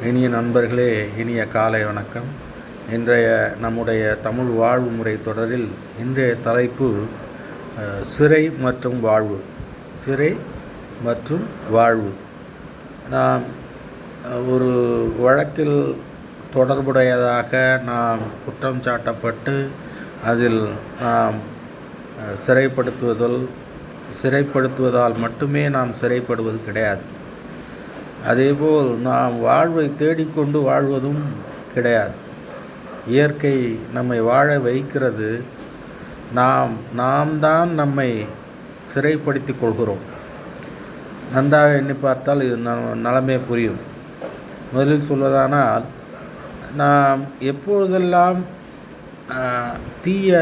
இனிய நண்பர்களே, இனிய காலை வணக்கம். இன்றைய நம்முடைய தமிழ் வாழ்வு முறை தொடரில் இன்றைய தலைப்பு சிறை மற்றும் வாழ்வு. சிறை மற்றும் வாழ்வு. நாம் ஒரு வழக்கில் தொடர்புடையதாக நாம் குற்றம் சாட்டப்பட்டு அதில் நாம் சிறைப்படுத்துவதால் மட்டுமே நாம் சிறைப்படுவது கிடையாது. அதேபோல் நாம் வாழ்வை தேடிக்கொண்டு வாழ்வதும் கிடையாது. இயற்கை நம்மை வாழ வைக்கிறது. நாம் தான் நம்மை சிறைப்படுத்தி கொள்கிறோம். நன்றாக எண்ணி பார்த்தால் இது நலமே புரியும். முதலில் சொல்வதானால், நாம் எப்பொழுதெல்லாம் தீய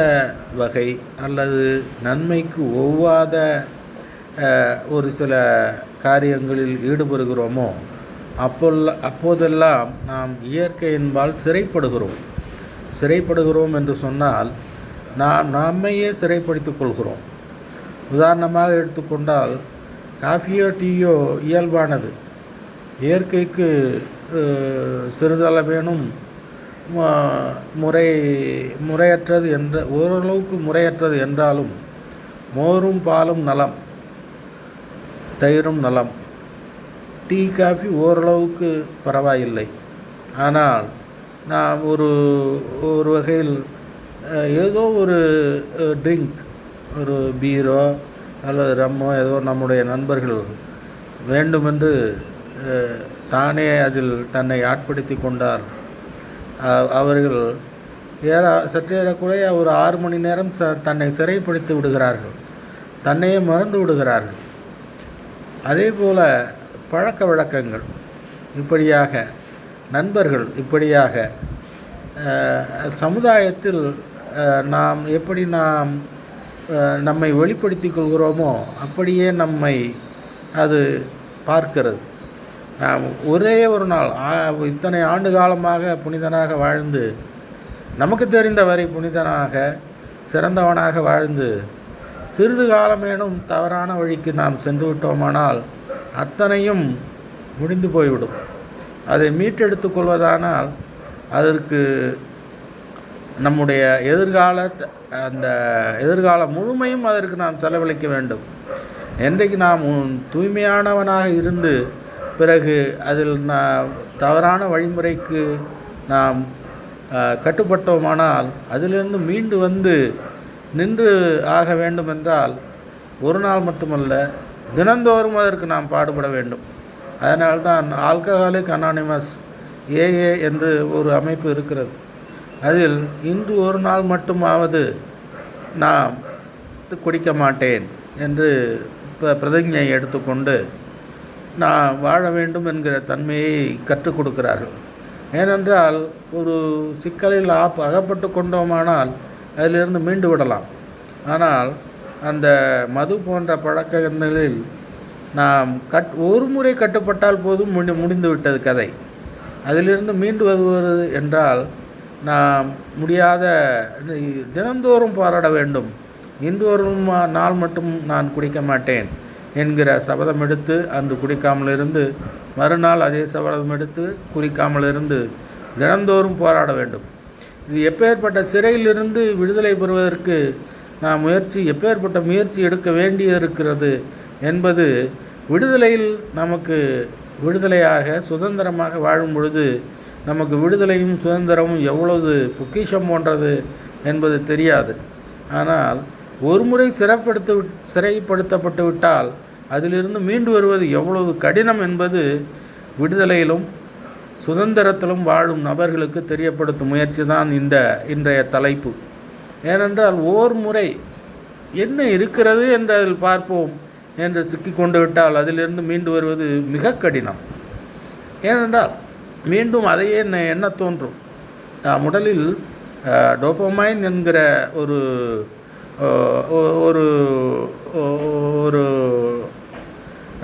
வகை அல்லது நன்மைக்கு ஒவ்வாத ஒரு சில காரியங்களில் ஈடுபடுகிறோமோ அப்போதெல்லாம் நாம் இயற்கையின்பால் சிறைப்படுகிறோம் என்று சொன்னால் நாம் நம்மையே சிறைப்படுத்திக் கொள்கிறோம். உதாரணமாக எடுத்துக்கொண்டால், காஃபியோ டீயோ இயல்பானது. இயற்கைக்கு சிறிதளவேனும் முறையற்றது என்ற ஓரளவுக்கு முறையற்றது என்றாலும் மோரும் பாலும் நலம், தயிரும் நலம். டீ காஃபி ஓரளவுக்கு பரவாயில்லை. ஆனால் நாம் ஒரு வகையில் ஏதோ ஒரு ட்ரிங்க், ஒரு பீரோ அல்லது ரம்மோ ஏதோ நம்முடைய நண்பர்கள் வேண்டுமென்று தானே அதில் தன்னை ஆட்படுத்தி கொண்டார். அவர்கள் சற்றேறக்குறைய ஒரு 6 மணி நேரம் தன்னை சிறைப்படுத்தி விடுகிறார்கள், தன்னையே மறந்து விடுகிறார்கள். அதே போல் பழக்க வழக்கங்கள் இப்படியாக, நண்பர்கள் இப்படியாக, சமுதாயத்தில் நாம் எப்படி நம்மை வெளிப்படுத்திக் கொள்கிறோமோ அப்படியே நம்மை அது பார்க்கிறது. நாம் ஒரே ஒரு நாள் இத்தனை ஆண்டு காலமாக புனிதனாக வாழ்ந்து, நமக்கு தெரிந்த வரை புனிதனாக சிறந்தவனாக வாழ்ந்து, சிறிது காலமேனும் தவறான வழிக்கு நாம் சென்று விட்டோமானால் அத்தனையும் முடிந்து போய்விடும். அதை மீட்டெடுத்து கொள்வதானால் அதற்கு நம்முடைய எதிர்காலம் முழுமையும் அதற்கு நாம் செலவழிக்க வேண்டும். என்றைக்கு நாம் தூய்மையானவனாக இருந்து பிறகு அதில் தவறான வழிமுறைக்கு நாம் கட்டுப்பட்டோமானால் அதிலிருந்து மீண்டு வந்து நின்று ஆக வேண்டுமென்றால் ஒரு நாள் மட்டுமல்ல, தினந்தோறும் அதற்கு நாம் பாடுபட வேண்டும். அதனால்தான் ஆல்கஹாலிக் அனானிமஸ் AA என்று ஒரு அமைப்பு இருக்கிறது. அதில் இன்று ஒரு நாள் மட்டுமாவது நாம் குடிக்க மாட்டேன் என்று பிரதிஜை எடுத்துக்கொண்டு நான் வாழ வேண்டும் என்கிற தன்மையை கற்றுக் கொடுக்கிறார்கள். ஏனென்றால் ஒரு சிக்கலில் அகப்பட்டு கொண்டோமானால் அதிலிருந்து மீண்டு விடலாம். ஆனால் அந்த மது போன்ற பழக்கங்களில் நாம் ஒரு முறை கட்டுப்பட்டால் போதும் முடிந்து விட்டது கதை. அதிலிருந்து மீண்டு வருவது என்றால் நாம் முடியாத, தினந்தோறும் போராட வேண்டும். இன்று ஒரு நாள் மட்டும் நான் குடிக்க மாட்டேன் என்கிற சபதம் எடுத்து அன்று குடிக்காமல் இருந்து, மறுநாள் அதே சபதம் எடுத்து குடிக்காமல் இருந்து தினந்தோறும் போராட வேண்டும். இது எப்பேற்பட்ட சிறையிலிருந்து விடுதலை பெறுவதற்கு நாம் எப்பேற்பட்ட முயற்சி எடுக்க வேண்டியிருக்கிறது என்பது, விடுதலையில் நமக்கு விடுதலையாக சுதந்திரமாக வாழும் பொழுது நமக்கு விடுதலையும் சுதந்திரமும் எவ்வளவு பொக்கிஷம் போன்றது என்பது தெரியாது. ஆனால் ஒரு முறை சிறைப்படுத்தப்பட்டு விட்டால் அதிலிருந்து மீண்டு வருவது எவ்வளவு கடினம் என்பது விடுதலையிலும் சுதந்திரத்திலும் வாழும் நபர்களுக்கு தெரியப்படுத்தும் முயற்சி தான் இன்றைய தலைப்பு. ஏனென்றால் ஓர் முறை என்ன இருக்கிறது என்று அதில் பார்ப்போம் என்று சிக்கி கொண்டு விட்டால் அதிலிருந்து மீண்டு வருவது மிக கடினம். ஏனென்றால் மீண்டும் அதையே என்ன தோன்றும். உடலில் டோபமைன் என்கிற ஒரு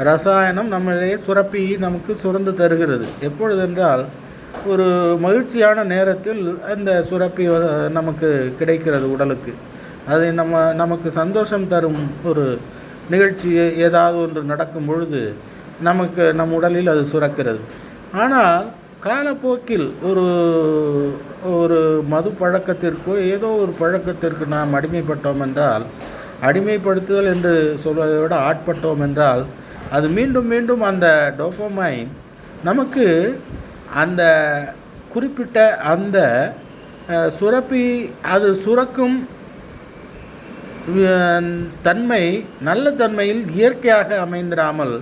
ரசாயனம் நம்மளே சுரப்பி நமக்கு சுரந்து தருகிறது. எப்பொழுதென்றால் ஒரு மகிழ்ச்சியான நேரத்தில் அந்த சுரப்பி நமக்கு கிடைக்கிறது உடலுக்கு. அது நமக்கு சந்தோஷம் தரும் ஒரு நிகழ்ச்சி ஏதாவது ஒன்று நடக்கும் பொழுது நம் உடலில் அது சுரக்கிறது. ஆனால் காலப்போக்கில் ஒரு ஒரு மது பழக்கத்திற்கோ ஏதோ ஒரு பழக்கத்திற்கு நாம் அடிமைப்பட்டோம் என்றால், அடிமைப்படுத்துதல் என்று சொல்வதை விட ஆட்பட்டோம் என்றால், அது மீண்டும் மீண்டும் அந்த டோபமைன் நமக்கு அந்த குறிப்பிட்ட அந்த சுரப்பி அது சுரக்கும் தன்மை நல்ல தன்மையில் இயற்கையாக அமைந்திராமல்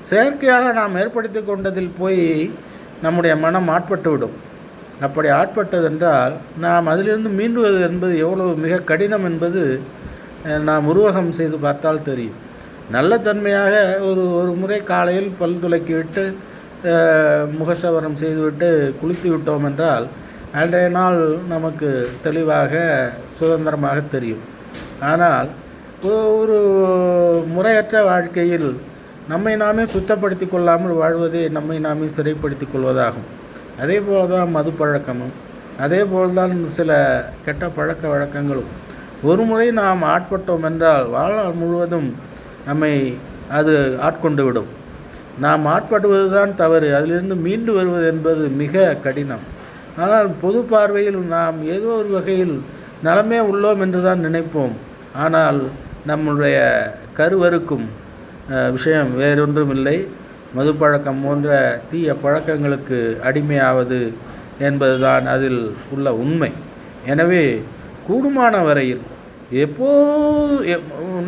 செயற்கையாக நாம் ஏற்படுத்தி கொண்டதில் போய் நம்முடைய மனம் ஆட்பட்டுவிடும். அப்படி ஆட்பட்டதென்றால் நாம் அதிலிருந்து மீண்டுவது என்பது எவ்வளவு மிக கடினம் என்பது நாம் உருவகம் செய்து பார்த்தால் தெரியும். நல்ல தன்மையாக ஒரு முறை காலையில் பல் துலக்கிவிட்டு முகசவரம் செய்துவிட்டு குளித்து விட்டோம் என்றால் அன்றைய நாள் நமக்கு தெளிவாக சுதந்திரமாக தெரியும். ஆனால் ஒரு முறையற்ற வாழ்க்கையில் நம்மை நாமே சுத்தப்படுத்தி கொள்ளாமல் வாழ்வதே நம்மை நாமே சிறைப்படுத்தி கொள்வதாகும். அதே போல தான் மது பழக்கமும், அதே போல்தான் சில கெட்ட பழக்க வழக்கங்களும். ஒரு முறை நாம் ஆட்பட்டோம் என்றால் வாழ்நாள் முழுவதும் நம்மை அது ஆட்கொண்டு விடும். நாம் ஆட்படுவது தான் தவறு, அதிலிருந்து மீண்டு வருவது என்பது மிக கடினம். ஆனால் பொது பார்வையில் நாம் ஏதோ ஒரு வகையில் நலமே உள்ளோம் என்று தான் நினைப்போம். ஆனால் நம்முடைய கருவறுக்கும் விஷயம் வேறொன்றும் இல்லை, மது பழக்கம் போன்ற தீய பழக்கங்களுக்கு அடிமையாவது என்பதுதான் அதில் உள்ள உண்மை. எனவே கூடுமான வரையில்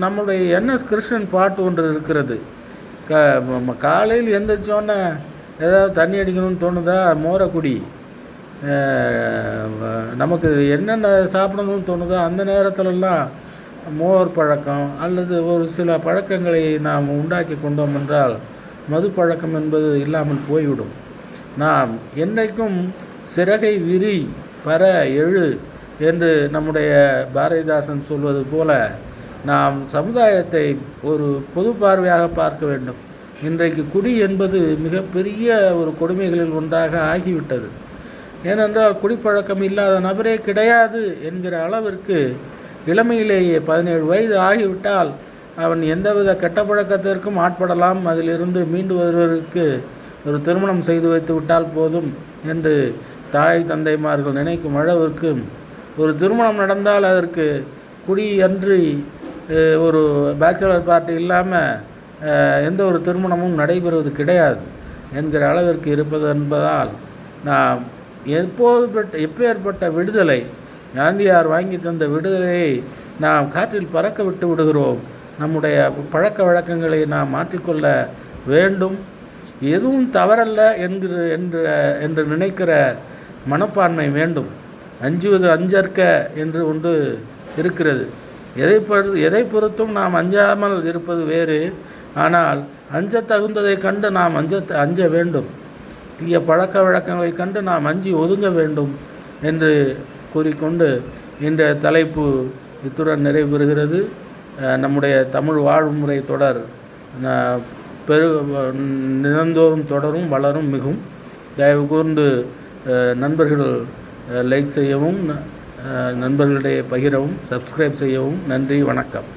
நம்முடைய என்எஸ் கிருஷ்ணன் பாட்டு ஒன்று இருக்கிறது. காலையில் எந்திரிச்சோன்னே ஏதாவது தண்ணி அடிக்கணும்னு தோணுதா, மோரை குடி. நமக்கு என்னென்ன சாப்பிடணும்னு தோணுதோ அந்த நேரத்திலலாம் மோர் பழக்கம் அல்லது ஒரு சில பழக்கங்களை நாம் உண்டாக்கி கொண்டோம் என்றால் மது பழக்கம் என்பது இல்லாமல் போய்விடும். நாம் என்றைக்கும் சிறகை விரி பற எழு என்று நம்முடைய பாரதிதாசன் சொல்வது போல நாம் சமுதாயத்தை ஒரு பொது பார்வையாக பார்க்க வேண்டும். இன்றைக்கு குடி என்பது மிகப்பெரிய ஒரு கொடுமைகளில் ஒன்றாக ஆகிவிட்டது. ஏனென்றால் குடிப்பழக்கம் இல்லாத நபரே கிடையாது என்கிற அளவிற்கு இளமையிலேயே 17 வயது ஆகிவிட்டால் அவன் எந்தவித கெட்ட பழக்கத்திற்கும் ஆட்படலாம், அதிலிருந்து மீண்டு வருவதற்கு ஒரு திருமணம் செய்து வைத்து விட்டால் போதும் என்று தாய் தந்தைமார்கள் நினைக்கும் அளவிற்கு ஒரு திருமணம் நடந்தால் அதற்கு குடி அன்றி ஒரு பேச்சுலர் பார்ட்டி இல்லாமல் எந்த ஒரு திருமணமும் நடைபெறுவது கிடையாது என்கிற அளவிற்கு இருப்பது என்பதால் நாம் எப்பேற்பட்ட விடுதலை, காந்தியார் வாங்கி தந்த விடுதலையை நாம் காற்றில் பறக்க விட்டு விடுகிறோம். நம்முடைய பழக்க வழக்கங்களை நாம் மாற்றிக்கொள்ள வேண்டும். எதுவும் தவறல்ல என்று நினைக்கிற மனப்பான்மை வேண்டும். அஞ்சுவது அஞ்சற்க என்று ஒன்று இருக்கிறது. எதை பொறுத்தும் நாம் அஞ்சாமல் இருப்பது வேறு. ஆனால் அஞ்ச தகுந்ததை கண்டு நாம் அஞ்ச வேண்டும். தீய பழக்க வழக்கங்களை கண்டு நாம் அஞ்சி ஒதுங்க வேண்டும் என்று கூறிக்கொண்டு இந்த தலைப்பு இத்துடன் நிறைவு நம்முடைய தமிழ் வாழ்முறை தொடர் நிரந்தோறும் தொடரும், வளரும், மிகும். தயவு கூர்ந்து நண்பர்கள் லைக் செய்யவும், நண்பர்களிடையே பகிரவும், சப்ஸ்கிரைப் செய்யவும். நன்றி, வணக்கம்.